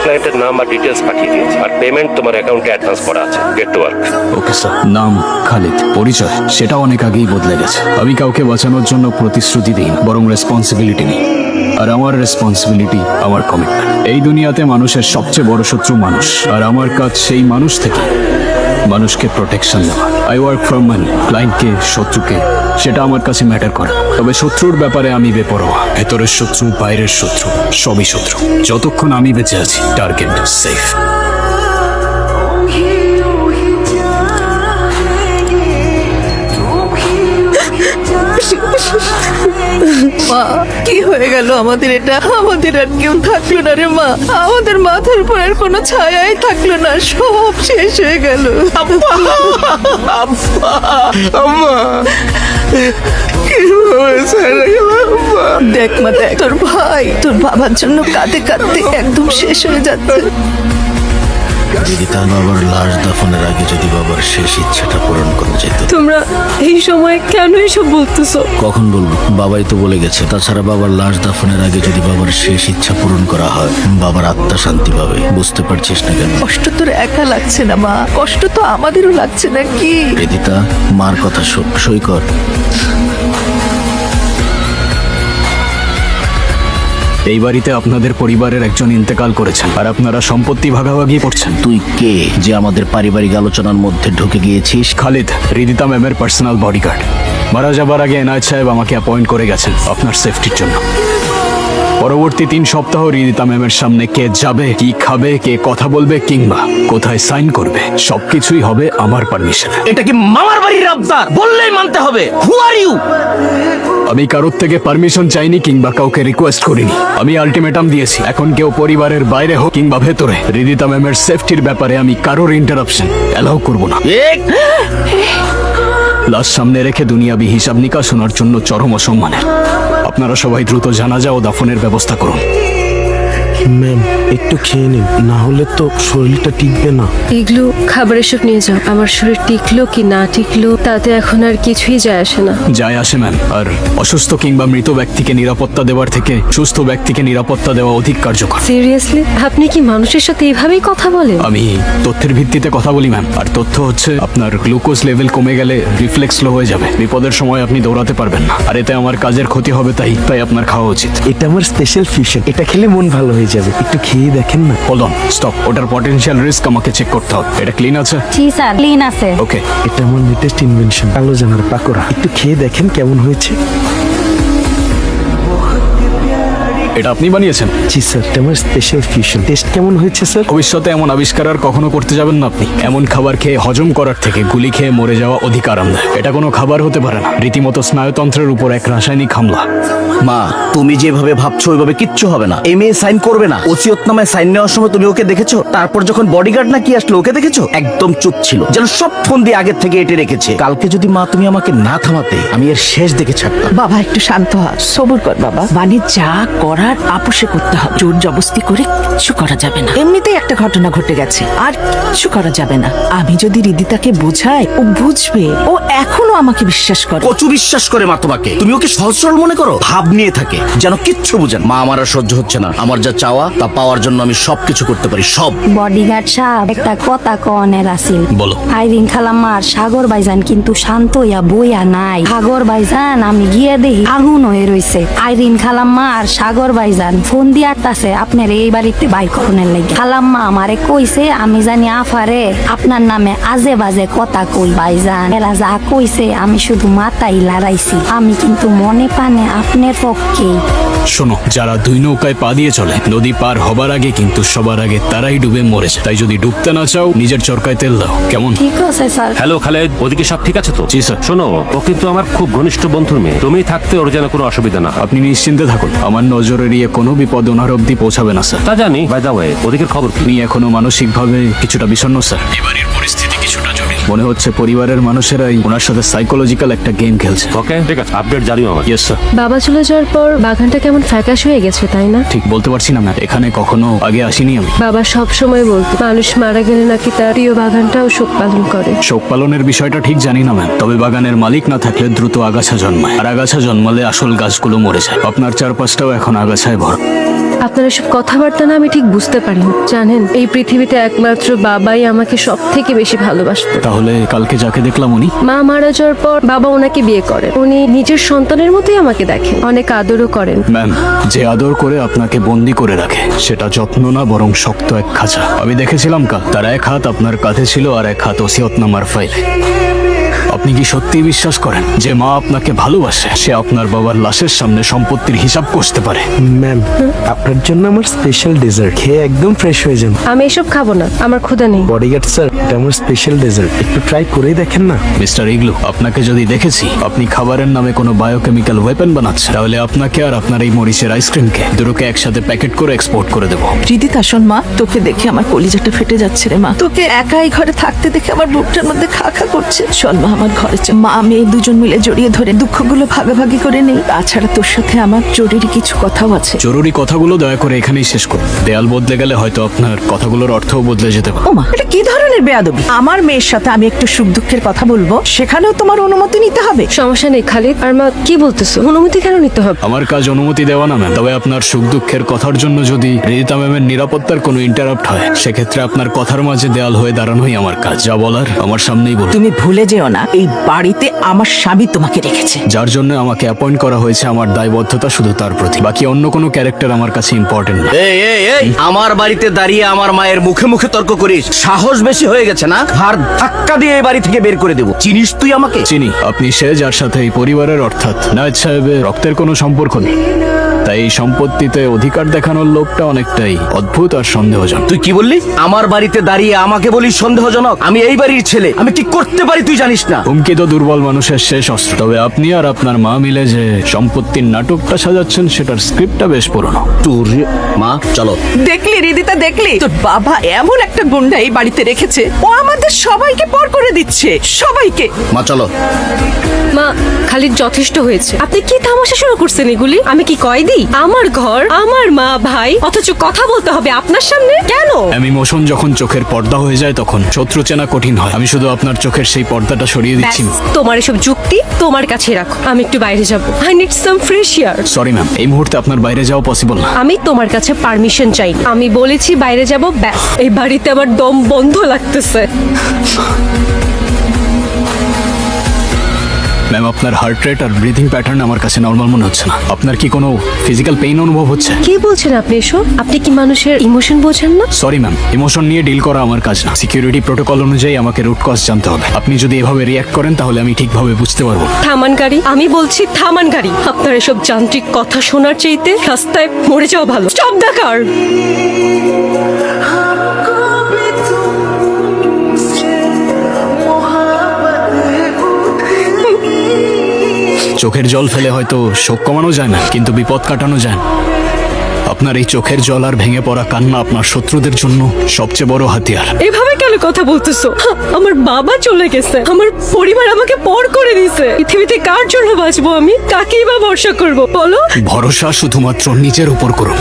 ক্লায়েন্টের নাম আর ডিটেলস পাঠিয়ে দিয়েছি, আর পেমেন্ট তোমার অ্যাকাউন্টে অ্যাডভান্স করা আছে। Get to work. Okay sir. নাম খালিদ, পরিচয় সেটা অনেক আগেই বদলে গেছে। আমি কাউকে বাঁচানোর জন্য প্রতিশ্রুতি দিই না, বরং রেসপন্সিবিলিটি নিই। আর আমার রেসপন্সিবিলিটি আমার কমিটমেন্ট। এই দুনিয়াতে মানুষের সবচেয়ে বড় শত্রু মানুষ, আর আমার কাজ সেই মানুষ থেকে মানুষকে প্রোটেকশন দেওয়া। I work for money. ক্লায়েন্টকে, শত্রুকে, সেটা আমার কাছে ম্যাটার করে। তবে শত্রুর ব্যাপারে আমি বেপরোয়া। ভেতরের শত্রু, বাইরের শত্রু, সবই শত্রু। যতক্ষণ আমি বেঁচে আছি, টার্গেট সেফ। মা, কি হয়ে গেল আমাদের? এটা আমাদের আর কেউ থাকলো না রে মা। আমাদের মাথার উপর আর কোনো ছায়াই থাকলো না, সব শেষ হয়ে গেল। দেখ মা, দেখ তোর ভাই তোর বাবার জন্য কাঁদতে কাঁদতে একদম শেষ হয়ে যাচ্ছে। যদি তার বাবার লাশ দাফনের আগে যদি বাবার শেষ ইচ্ছাটা পূরণ করা যেত। তোমরা এই সময় কেন এসব বলতেছো? কখন বলবো? বাবাই তো বলে গেছে। তাছাড়া বাবার লাশ দাফনের আগে যদি বাবার শেষ ইচ্ছা পূরণ করা হয়, বাবার আত্মা শান্তি পাবে। বুঝতে পারছিস না কেন? কষ্ট তোর একা লাগছে না মা, কষ্ট তো আমাদেরও লাগছে নাকি? রেদিতা, মার কথা সই কর। এই বাড়িতে আপনাদের পরিবারের একজন ইন্তেকাল করেছেন, আর আপনারা সম্পত্তি ভাগাভাগি করছেন। তুই কে যে আমাদের পারিবারিক আলোচনার মধ্যে ঢুকে গিয়েছিস? খালিদ, রিদিতা ম্যামের পার্সোনাল বডিগার্ড। মারা যাবার আগে এনায়েত সাহেব আমাকে অ্যাপয়েন্ট করে গেছেন আপনার সেফটির জন্য। পরবর্তী 3 সপ্তাহ রিদিতা ম্যামের সামনে কে যাবে, কি খাবে, কে কথা বলবে, কিংবা কোথায় সাইন করবে, সবকিছুই হবে আমার পারমিশনে। এটা কি মামার বাড়ির আবদার? বললেই মানতে হবে। হু আর ইউ? আমি কারোর থেকে পারমিশন চাইনি কিংবা কাউকে রিকোয়েস্ট করিনি। আমি আলটিমেটাম দিয়েছি, এখন কেউ পরিবারের বাইরে হোক কিংবা ভেতরে, রিদিতা ম্যামের সেফটির ব্যাপারে আমি কারোর ইন্টারাপশন অ্যালাউ করব না। লাশ সামনে রেখে দুনিয়াবি হিসাব নিকাশ শোনার জন্য চরম অসম্মানের। আপনারা সবাই দ্রুত জানাজা ও দাফনের ব্যবস্থা করুন। ম্যাম, একটু খেয়ে নিন, না হলে তো শরীরটা টিকবে না। এগুলো খাবার এসব নিয়ে যাও। আমার শরীর টিকলো কি না টিকলো তাতে এখন আর কিছুই যায় আসে না। যায় আসে ম্যাম। আর অসুস্থ কিংবা মৃত ব্যক্তিকে নিরাপত্তা দেওয়ার থেকে সুস্থ ব্যক্তিকে নিরাপত্তা দেওয়া অধিক কার্যকর। সিরিয়াসলি? আপনি কি মানুষের সাথে এইভাবেই কথা বলেন? আমি তথ্যের ভিত্তিতে কথা বলি ম্যাম। আর তথ্য হচ্ছে, আপনার গ্লুকোজ লেভেল কমে গেলে রিফ্লেক্স স্লো হয়ে যাবে। বিপদের সময় আপনি দৌড়াতে পারবেন না, আর এতে আমার কাজের ক্ষতি হবে। তাই আপনার খাওয়া উচিত। এটা আমার স্পেশাল ফিউশন, এটা খেলে মন ভালো হয়ে যাবে। একটু খেয়ে দেখেন না। Hold on, stop. ওটার পটেনশিয়াল রিস্ক আমাকে চেক করতে হবে। এটা ক্লিন আছে? জি স্যার, ক্লিন আছে। ওকে। এটা আমার লেটেস্ট ইনভেনশন, কালো জানার পাকোড়া। একটু খেয়ে দেখেন কেমন হয়েছে। এটা আপনি বানিয়েছেন? জি স্যার, এটা আমার স্পেশাল ফিউশন। টেস্ট কেমন হয়েছে স্যার? ভবিষ্যতে এমন আবিষ্কার আর কখনো করতে যাবেন না আপনি। এমন খাবার খেয়ে হজম করার থেকে গুলি খেয়ে মরে যাওয়া অধিক আরামদায়ক। এটা কোনো খাবার হতে পারে না, রীতিমতো স্নায়ুতন্ত্রের উপর এক রাসায়নিক হামলা। মা, তুমি যেভাবে ভাবছো ওইভাবে কিচ্ছু হবে না। এই মেয়ে সাইন করবে না। ওসিয়তনামায় সাইন নেওয়ার সময় তুমি ওকে দেখেছো? তারপর যখন বডিগার্ড না কি আসলো ওকে দেখেছো? একদম চুপ ছিল, যেন সব ফোন দিয়ে আগের থেকে এটে রেখেছে। কালকে যদি মা তুমি আমাকে না থামাতে, আমি এর শেষ দেখে ছাড়তাম। বাবা একটু শান্ত হ, সবুর কর বাবা। মানে যা করার আপোষে করতে হবে, জোর জবস্তি করে কিচ্ছু করা যাবে না। এমনিতেই একটা ঘটনা ঘটে গেছে, আর কিচ্ছু করা যাবে না। আমি যদি রিদিতাকে বোঝাই, ও বুঝবে। ও এখনো আমাকে বিশ্বাস করে। কচু বিশ্বাস করে মা তোমাকে? তুমি ওকে সহজ সরল মনে করো? ভাব নিয়ে থাকে, যেন কিচ্ছু বুঝেন। মা, আমার আর সহ্য হচ্ছে না। আমার যা চাওয়া তা পাওয়ার জন্য আমি সবকিছু করতে পারি, সব। বডিগার্ড সাহেব, একটা কথা কনের আছিল। বলো। আইরিন খালাম্মার সাগর ভাইজান কিন্তু শান্ত হইয়া বইয়া নাই। সাগর ভাইজান আমি গিয়ে দেখি আগুন হয়ে রইছে। আইরিন খালাম্মার সাগর ভাইজান ফোন দিয়ে আসতাছে আপনার এই বাড়িতে বাই করণের লাগে। খালাম্মা আমারে কইছে আমি জানি আফারে আপনার নামে আজে বাজে কথা কই। ভাইজান এরা যা কইছে আমি শুধু মাথায় লড়াইছি। আমি কিন্তু মনে প্রাণে আপনার পক্ষে। শোনো, যারা 2 নৌকায় পা দিয়ে চলে, নদী পার হবার আগে কিন্তু সবার আগে তারাই ডুবে মরেছে। তাই যদি ডুবতে না চাও, নিজের চরকায় তেল দাও, কেমন? ঠিক আছে স্যার। হ্যালো খালেদ, ওদিকে সব ঠিক আছে তো? জি স্যার। শোনো, ও কিন্তু আমার খুব ঘনিষ্ঠ বন্ধুর মেয়ে। তুমি থাকতে ওর যেন কোনো অসুবিধা না হয়। আপনি নিশ্চিন্তে থাকুন, আমার নজর এড়িয়ে কোনো বিপদ ওনার অব্দি পৌঁছাবে না স্যার। তা জানি। বাই দা ওয়ে, ওদিকের খবর কি? উনি এখনো মানসিকভাবে কিছুটা বিষণ্ণ স্যার। এবারের পরিস্থিতি কিছুটা জটিল। মনে হচ্ছে পরিবারের মানুষেরাই ওনার সাথে সাইকোলজিক্যাল একটা গেম খেলছে। ওকে, ঠিক আছে, আপডেট জানিও আমাকে। Yes sir. বাবা চলে যাওয়ার পর বাগানটা কেমন ফ্যাকাশ হয়ে গেছে, তাই না? ঠিক বলতে পারছি না ম্যাম, এখানে কখনো আগে আসিনি আমি। বাবা সব সময় বলতো মানুষ মারা গেলে নাকি তার প্রিয় বাগানটাও শোক পালন করে। শোক পালনের বিষয়টা ঠিক জানি না ম্যাম, তবে বাগানের মালিক না থাকলে দ্রুত আগাছা জন্মায়, আর আগাছা জন্মালে আসল গাছগুলো মরে যায়। আপনার চারপাশটাও এখন আগাছায় ভরা। আপনার এসব কথাবার্তা না আমি ঠিক বুঝতে পারিনি। জানেন, এই পৃথিবীতে একমাত্র বাবাই আমাকে সব থেকে বেশি ভালোবাসতো। তাহলে কালকে যাকে দেখলাম উনি? মা মারা যাওয়ার পর বাবা ওনাকে বিয়ে করে। উনি নিজের সন্তানের মতোই আমাকে দেখেন, অনেক আদরও করেন। ম্যাম, যে আদর করে আপনাকে বন্দি করে রাখে সেটা যত্ন না বরং শক্ত এক খাঁচা। আমি দেখেছিলাম কাল তার এক হাত আপনার কাঁধে ছিল আর এক হাত ওসিয়তনামার ফাইলে। আপনি কি সত্যি বিশ্বাস করেন যে মা আপনাকে ভালোবাসে? সে আপনার বাবার লাশের সামনে সম্পত্তির হিসাব কষতে পারে? ম্যাম, আপনার জন্য আমার স্পেশাল ডেজার্ট, খেয়ে একদম ফ্রেশ হয়ে যান। আমি এসব খাবো না, আমার ক্ষুধা নেই। বডিগার্ড স্যার, এটা আমার স্পেশাল ডেজার্ট, একটু ট্রাই করেই দেখেন না। মিস্টার ইগলু, আপনাকে যদি দেখেছি আপনি খাবারের নামে কোনো বায়োকেমিক্যাল ওয়েপন বানাচ্ছেন, তাহলে আপনাকে আর আপনার এই মরিচের আইসক্রিমকে দুটোকে একসাথে প্যাকেট করে এক্সপোর্ট করে দেবো। রিদিতা শোন মা, তোকে দেখে আমার কলিজাটা ফেটে যাচ্ছে রে মা। তোকে একাই ঘরে থাকতে দেখে আমার বুকটার মধ্যে খা খা করছে। শোন মা, আমার ঘরে চল। মা মেয়ে দুজন মিলে জড়িয়ে ধরে দুঃখগুলো ভাগাভাগি করে নেই। তাছাড়া তোর সাথে আমার জরুরি কিছু কথাও আছে। জরুরি কথাগুলো দয়া করে এখানেই শেষ করুন। দেয়াল বদলে গেলে হয়তো আপনার কথাগুলোর অর্থও বদলে যেতে পারে। ওমা, এটা কি ধরনের বেয়াদবি? আমার মেয়ের সাথে আমি একটু সুখ দুঃখের কথা বলবো, সেখানেও তোমার অনুমতি নিতে হবে? সমস্যা নেই খালিদ। আর মা, কি বলতেছো? অনুমতি কেন নিতে হবে? আমার কাজ অনুমতি দেওয়া না ম্যাম। তবে আপনার সুখ দুঃখের কথার জন্য যদি রিদিতা ম্যামের নিরাপত্তার কোনো ইন্টারাপ্ট হয়, সেক্ষেত্রে আপনার কথার মাঝে দেয়াল হয়ে দাঁড়ানোই আমার কাজ। যা বলার আমার সামনেই বলুন। তুমি ভুলে যেও না, এই বাড়িতে আমার স্বামী তোমাকে রেখেছে। যার জন্য আমাকে অ্যাপয়েন্ট করা হয়েছে, আমার দায়বদ্ধতা শুধু তার প্রতি। বাকি অন্য কোনো ক্যারেক্টার আমার কাছে ইম্পর্টেন্ট না। এই আমার বাড়িতে দাঁড়িয়ে আমার মায়ের মুখে মুখে তর্ক করিস? সাহস বেশি হয়ে গেছে না? আর ধাক্কা দিয়ে এই বাড়ি থেকে বের করে দেবো। চিনিস তুই আমাকে? চিনি। আপনি সে যার সাথে এই পরিবারের অর্থাৎ নায়েদ সাহেবের রক্তের কোনো সম্পর্ক নেই। তাই এই সম্পত্তিতে অধিকার দেখানোর লোকটা অনেকটাই অদ্ভুত আর সন্দেহজনক। তুই কি বললি? আমার বাড়িতে দাঁড়িয়ে আমাকে বলিস সন্দেহজনক? আমি এই বাড়ির ছেলে, আমি কি করতে পারি তুই জানিস না? হুমকি তো দুর্বল মানুষের শেষ অস্ত্র। তবে আপনি আর আপনার মা মিলে যে সম্পত্তির নাটকটা সাজাচ্ছেন, সেটার স্ক্রিপ্টটা বেশ পুরনো। তোর মা, চলো। দেখলি রিদিতা, দেখলি তোর বাবা এমন একটা গুন্ডা এই বাড়িতে রেখেছে, ও আমাদের সবাইকে পর করে দিচ্ছে, সবাইকে। মা চলো। মা, খালিদ যথেষ্ট হয়েছে। আপনি কি তামাশা শুরু করছেন এগুলি? আমি কি কয়েদি? আমার ঘর, আমার মা ভাই, অথচ কথা বলতে হবে আপনার সামনে কেন? ইমোশন যখন চোখের পর্দা হয়ে যায় তখন শত্রু চেনা কঠিন হয়। আমি শুধু আপনার চোখের সেই পর্দাটা সরিয়ে দিচ্ছি। ব্যাস, তোমার এসব যুক্তি তোমার কাছে রাখো। আমি একটু বাইরে যাব। I need some fresh air. Sorry ma'am, এই মুহূর্তে আপনার বাইরে যাওয়া পসিবল না। আমি তোমার কাছে পারমিশন চাই। আমি বলেছি বাইরে যাব, ব্যাস। এই বাড়িতে আমার দম বন্ধ লাগতেছে। ম্যাম, আপনার হার্ট রেট আর ব্রিথিং প্যাটার্ন আমার কাছে নর্মাল মনে হচ্ছে না। আপনার কি কোনো ফিজিক্যাল পেইন অনুভব হচ্ছে? কি বলছেন আপনি এসব? আপনি কি মানুষের ইমোশন বোঝেন না? সরি ম্যাম, ইমোশন নিয়ে ডিল করা আমার কাজ না। সিকিউরিটি প্রোটোকল অনুযায়ী আমাকে রুট কজ জানতে হবে। আপনি যদি এভাবে রিয়াক্ট করেন তাহলে আমি ঠিকভাবে বুঝতে পারবো। থামান গাড়ি, আমি বলছি থামান গাড়ি। আপনার এসব যান্ত্রিক কথা শোনার চাইতে রাস্তায় মরে যাওয়া ভালো। Stop the car. চোখের জল ফেলে হয়তো শোক কমানো যায় না, কিন্তু বিপদ কাটানো যায় না। আপনার এই চোখের জল আর ভেঙে পড়া কান্না আপনার শত্রুদের জন্য সবচেয়ে বড় হাতিয়ার। এভাবে কেন কথা বলতেছো? আমার বাবা চলে গেছে, আমার পরিবার আমাকে পর করে দিয়েছে। পৃথিবীতে কার জন্য বাঁচবো আমি? কাকেই বা ভরসা করবো বলো? ভরসা শুধুমাত্র নিজের উপর করুন।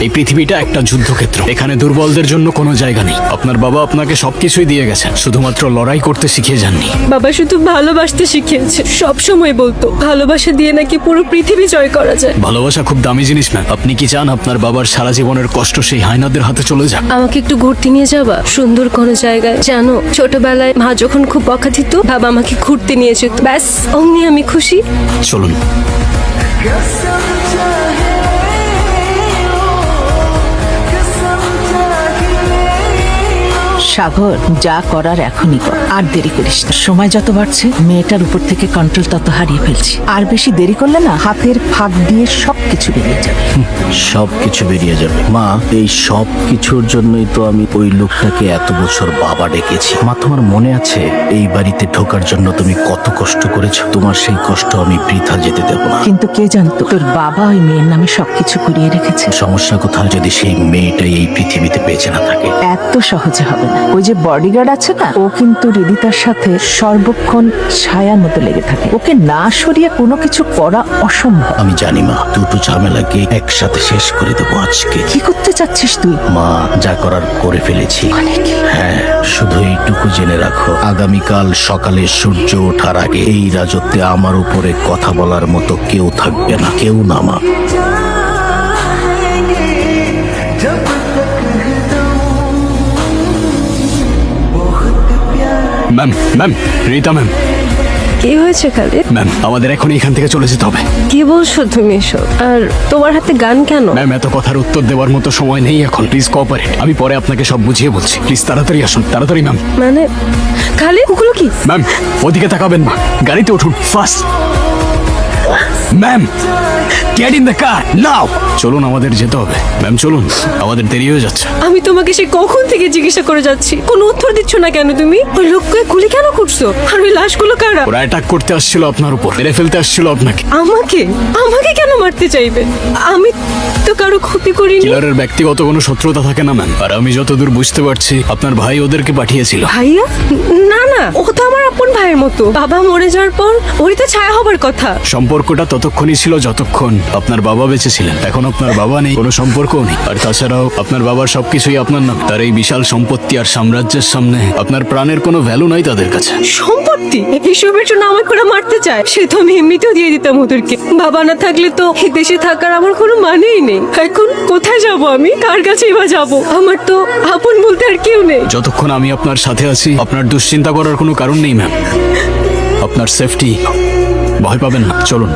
এই পৃথিবীটা একটা যুদ্ধক্ষেত্র, এখানে দুর্বলদের জন্য কোনো জায়গা নেই। আপনার বাবা আপনাকে সবকিছুই দিয়ে গেছেন, শুধুমাত্র লড়াই করতে শিখিয়ে যাননি। বাবা শুধু ভালোবাসতে শিখিয়েছে। সব সময় বলতো ভালোবাসা দিয়ে নাকি পুরো পৃথিবী জয় করা যায়। ভালোবাসা খুব দামি জিনিস না। আপনি কি চান আপনার বাবার সারা জীবনের কষ্ট সেই হায়নাদের হাতে চলে যাক? আমাকে একটু ঘুরতে নিয়ে যাবা সুন্দর কোনো জায়গায়। জানো, ছোটবেলায় মা যখন খুব বকা দিত, বাবা আমাকে ঘুরতে নিয়ে যেত। ব্যাস, অমনি আমি খুশি। চলুন। সাগর, যা করার এখনই কর, আর দেরি করিস না। সময় যত বাড়ছে মেয়েটার উপর থেকে কন্ট্রোল তত হারিয়ে ফেলছি। আর বেশি দেরি করলে না হাতের ফাঁক দিয়ে সবকিছু বেরিয়ে যাবে। সবকিছু বেরিয়ে যাবে মা। এই সব কিছুর জন্যই তো আমি ওই লোকটাকে এত বছর বাবা ডেকেছি। মা, তোমার মনে আছে এই বাড়িতে ঢোকার জন্য তুমি কত কষ্ট করেছো? তোমার সেই কষ্ট আমি বৃথা যেতে দেব না। কিন্তু কে জানতো তোর বাবা ওই মেয়ের নামে সবকিছু করিয়ে রেখেছে? সমস্যা কোথাও যদি সেই মেয়েটাই এই পৃথিবীতে বেঁচে না থাকে? এত সহজে হবে না। ওই যে বডিগার্ড আছে না, ও কিন্তু রিদিতার সাথে সর্বক্ষণ ছায়ার মতো লেগে থাকে। ওকে না সরিয়ে কোনো কিছু করা অসম্ভব। আমি জানি মা, দুটো ঝামেলাকে একসাথে শেষ করে দেবো আজকে। কি করতে চাচ্ছিস তুই? মা, যা করার করে ফেলেছি। হ্যাঁ, শুধু এইটুকু জেনে রাখো, আগামীকাল সকালে সূর্য ওঠার আগে এই রাজত্বে আমার উপরে কথা বলার মতো কেউ থাকবে না। কেউ না মা। ম্যাম ম্যাম, রীতা ম্যাম, কি হয়েছে খালিদ? ম্যাম আমাদের এখন এখান থেকে চলে যেতে হবে। কি বলছো তুমি এসব? আর তোমার হাতে গান কেন? ম্যাম এত কথার উত্তর দেওয়ার মতো সময় নেই এখন, প্লিজ কোঅপারেট। আমি পরে আপনাকে সব বুঝিয়ে বলছি, প্লিজ তাড়াতাড়ি আসুন, তাড়াতাড়ি ম্যাম। মানে খালিদ, ওগুলো কি? ম্যাম ওদিকে তাকাবেন না, গাড়িতে উঠুন fast. Ma'am get in the car now. চলুন আমাদের যেতে হবে ম্যাম, চলুন, আমাদের দেরি হয়ে যাচ্ছে। আমি তোমাকে সে কখন থেকে জিজ্ঞাসা করে যাচ্ছি, কোনো উত্তর দিচ্ছ না কেন তুমি? ওই লোককে গুলি কেন করছো? আর ওই লাশগুলো কারা? ওরা অ্যাটাক করতে আসছিল আপনার উপর, মেরে ফেলতে আসছিল আপনাকে। আমাকে আমাকে কেন মারতে চাইবে? আমি তো কারো ক্ষতি করিনি। কিলারের ব্যক্তিগত কোনো শত্রুতা থাকে না ম্যাম, আর আমি যতদূর বুঝতে পারছি আপনার ভাই ওদেরকে পাঠিয়েছিল। ভাইয়া? না না, ও তো আমার আপন ভাইয়ের মতো। বাবা মরে যাওয়ার পর ওরই তো ছায়া হবার কথা। সম্পর্কটা ততক্ষণই ছিল যতক্ষণ আপনার বাবা বেঁচে ছিলেন। এখন আপনার বাবা নেই, কোনো সম্পর্কও নেই। আর তাছাড়াও আপনার বাবার সবকিছুই আপনার নাম। তার এই বিশাল সম্পত্তি আর সাম্রাজ্যের সামনে আপনার প্রাণের কোনো ভ্যালু নাই তাদের কাছে। সম্পত্তি এসবের জন্য আমাকে ওরা মারতে চায়? সে তো আমি এমনিতেও দিয়ে দিতাম ওদেরকে। বাবা না থাকলে তো এই দেশে থাকার আমার কোনো মানেই নেই। এখন কোথায় যাব আমি? কার কাছেই বা যাব? আমার তো আপন বলতে আর কেউ নেই। যতক্ষণ আমি আপনার সাথে আছি আপনার দুশ্চিন্তা করার কোনো কারণ নেই ম্যাম। আপনার সেফটি, ভয় পাবেন না, চলুন।